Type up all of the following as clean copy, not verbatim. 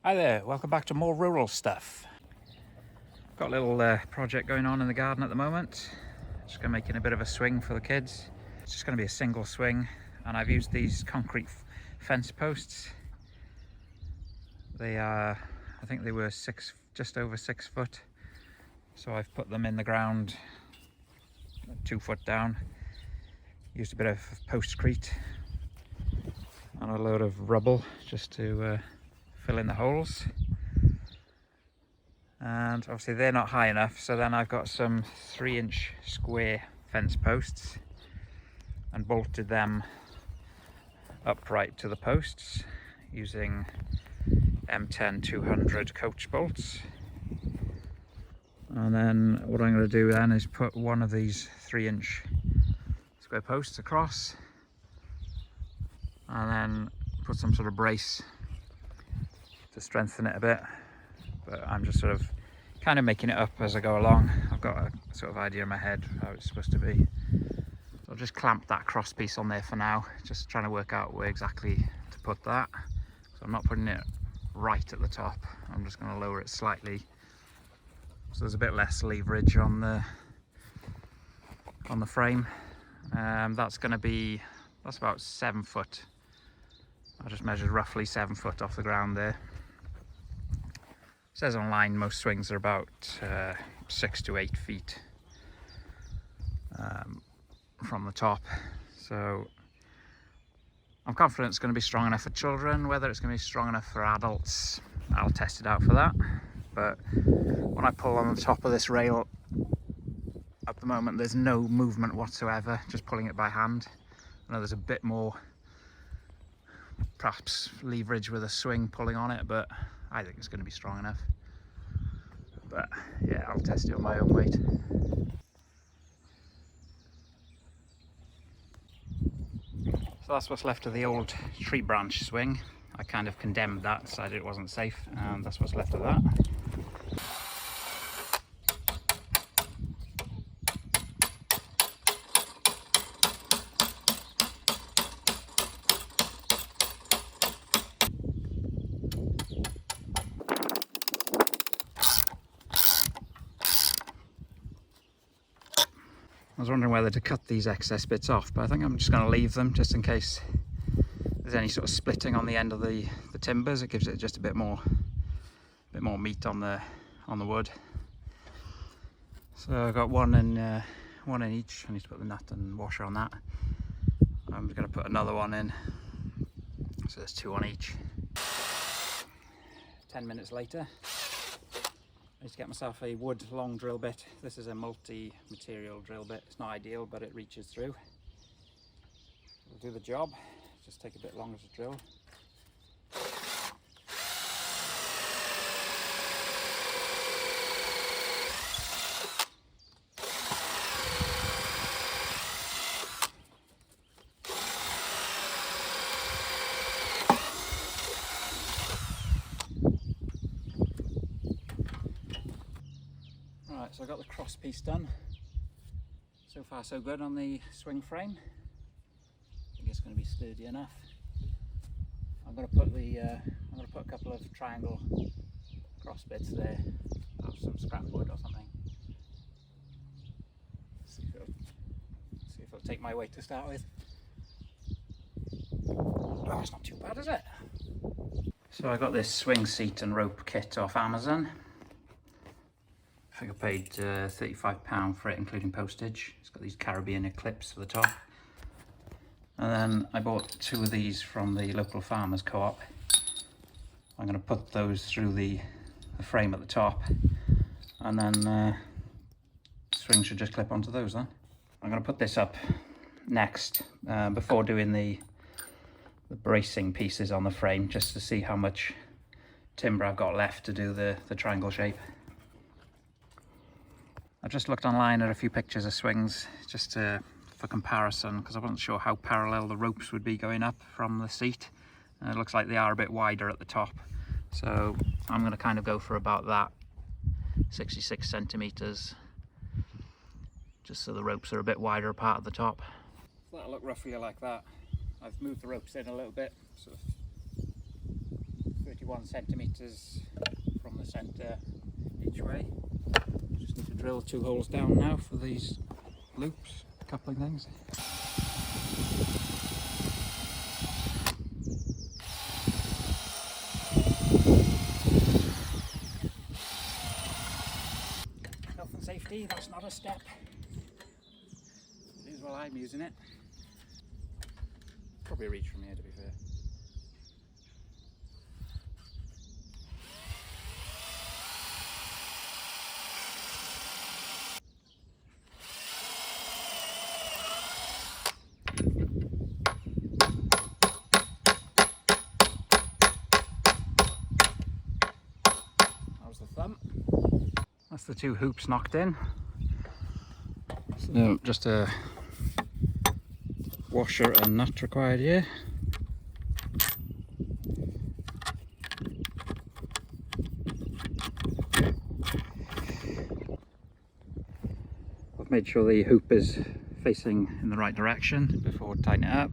Hi there, welcome back to more rural stuff. Got a little project going on in the garden at the moment. Just going to make it a bit of a swing for the kids. It's just going to be a single swing, and I've used these concrete fence posts. They are, I think they were just over 6 foot. So I've put them in the ground 2 foot down. Used a bit of postcrete and a load of rubble just to fill in the holes. And obviously they're not high enough, so then I've got some 3-inch square fence posts and bolted them upright to the posts using M10 200 coach bolts. And then what I'm going to do then is put one of these 3-inch square posts across, and then put some sort of brace to strengthen it a bit. But I'm just sort of kind of making it up as I go along. I've got a sort of idea in my head how it's supposed to be. So I'll just clamp that cross piece on there for now, just trying to work out where exactly to put that. So I'm not putting it right at the top, I'm just going to lower it slightly so there's a bit less leverage on the frame. That's about 7 foot. I just measured roughly 7 foot off the ground there. It says online most swings are about 6 to 8 feet from the top, so I'm confident it's going to be strong enough for children. Whether it's going to be strong enough for adults, I'll test it out for that. But when I pull on the top of this rail at the moment, there's no movement whatsoever, just pulling it by hand. I know there's a bit more perhaps leverage with a swing pulling on it, but I think it's going to be strong enough. But yeah, I'll test it on my own weight. So that's what's left of the old tree branch swing. I kind of condemned that, decided it wasn't safe, and that's what's left of that. I was wondering whether to cut these excess bits off, but I think I'm just going to leave them just in case there's any sort of splitting on the end of the timbers. It gives it just a bit more meat on the wood. So I've got one in each. I need to put the nut and washer on that. I'm going to put another one in, so there's 2 on each. 10 minutes later, I need to get myself a wood long drill bit. This is a multi-material drill bit. It's not ideal, but it reaches through. It'll do the job. Just take a bit longer to drill. Right, so I got the cross piece done. So far so good on the swing frame. I think it's going to be sturdy enough. I'm going to put a couple of triangle cross bits there of some scrap wood or something. See if it'll take my weight to start with. Oh, it's not too bad, is it? So I got this swing seat and rope kit off Amazon. I think I paid £35 for it, including postage. It's got these Caribbean clips for the top. And then I bought 2 of these from the local farmers co-op. I'm going to put those through the frame at the top, and then the swing should just clip onto those then. I'm going to put this up next before doing the bracing pieces on the frame, just to see how much timber I've got left to do the triangle shape. I just looked online at a few pictures of swings just for comparison, because I wasn't sure how parallel the ropes would be going up from the seat. It looks like they are a bit wider at the top, so I'm going to kind of go for about that, 66 centimeters, just so the ropes are a bit wider apart at the top. So that'll look roughly like that. I've moved the ropes in a little bit, sort of 31 centimetres from the centre each way. Just need to drill 2 holes down now for these loops, coupling things. Health and safety, that's not a step. It is while I'm using it. Probably a reach from here, to be fair. How's the thumb? That's the 2 hoops knocked in. So just a washer and nut required here. I've made sure the hoop is facing in the right direction before tightening it up,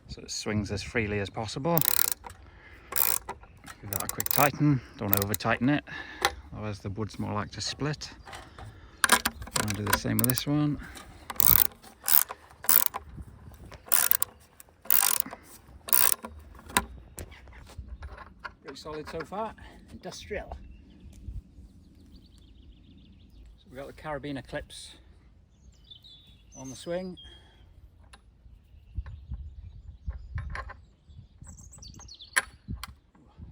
so it swings as freely as possible. Give that a quick tighten, don't over tighten it, otherwise the wood's more like to split. I'll do the same with this one. Pretty solid so far, industrial. So we've got the carabiner clips on the swing.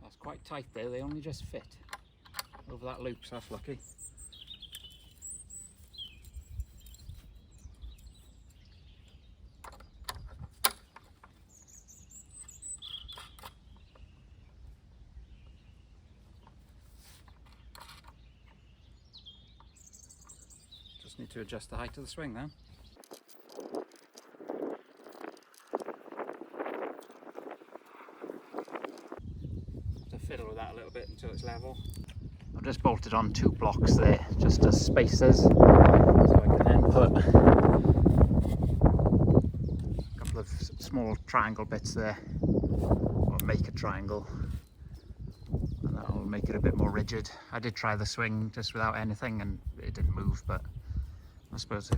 That's quite tight there, they only just fit over that loop, so that's lucky. Just need to adjust the height of the swing then. To fiddle with that a little bit until it's level. I've just bolted on 2 blocks there, just as spacers, so I can then put a couple of small triangle bits there, or make a triangle, and that'll make it a bit more rigid. I did try the swing just without anything and it didn't move, but I suppose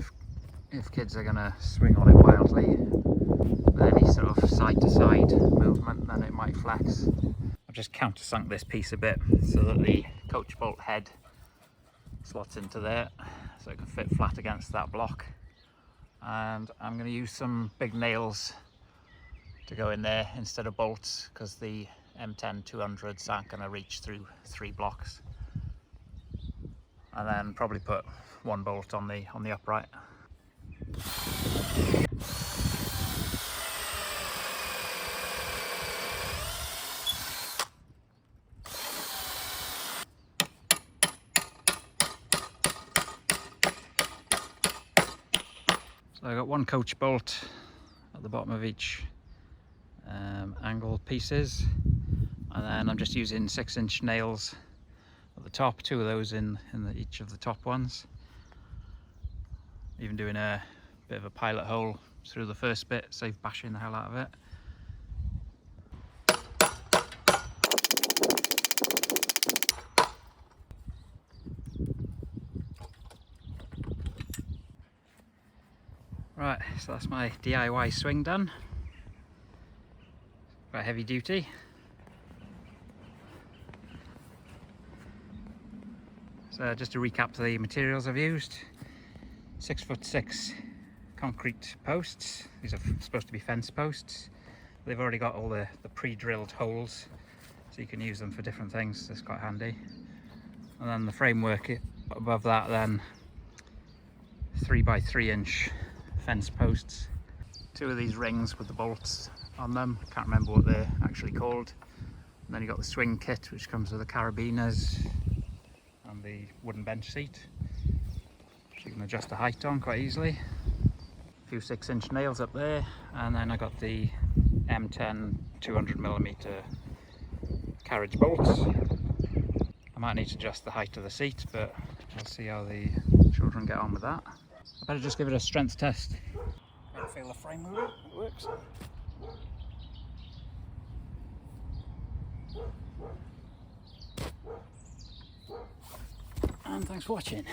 if kids are going to swing on it wildly with any sort of side to side movement, then it might flex. I've just countersunk this piece a bit so that the coach bolt head slots into there, so it can fit flat against that block. And I'm going to use some big nails to go in there instead of bolts, because the M10-200s aren't going to reach through 3 blocks. And then probably put 1 bolt on the upright. So I got 1 coach bolt at the bottom of each angle pieces, and then I'm just using 6-inch nails at the top, 2 of those in each of the top ones. Even doing a bit of a pilot hole through the first bit, save bashing the hell out of it. Right, so that's my DIY swing done. Quite heavy duty. So just to recap the materials I've used: 6'6" concrete posts. These are supposed to be fence posts. They've already got all the pre-drilled holes, so you can use them for different things. So it's quite handy. And then the framework above that, then 3x3" fence posts. 2 of these rings with the bolts on them. Can't remember what they're actually called. And then you got the swing kit, which comes with the carabiners and the wooden bench seat, which you can adjust the height on quite easily. A few 6-inch nails up there, and then I got the M10 200mm carriage bolts. I might need to adjust the height of the seat, but we'll see how the children get on with that. I better just give it a strength test. Better feel the frame moving, it works. And thanks for watching.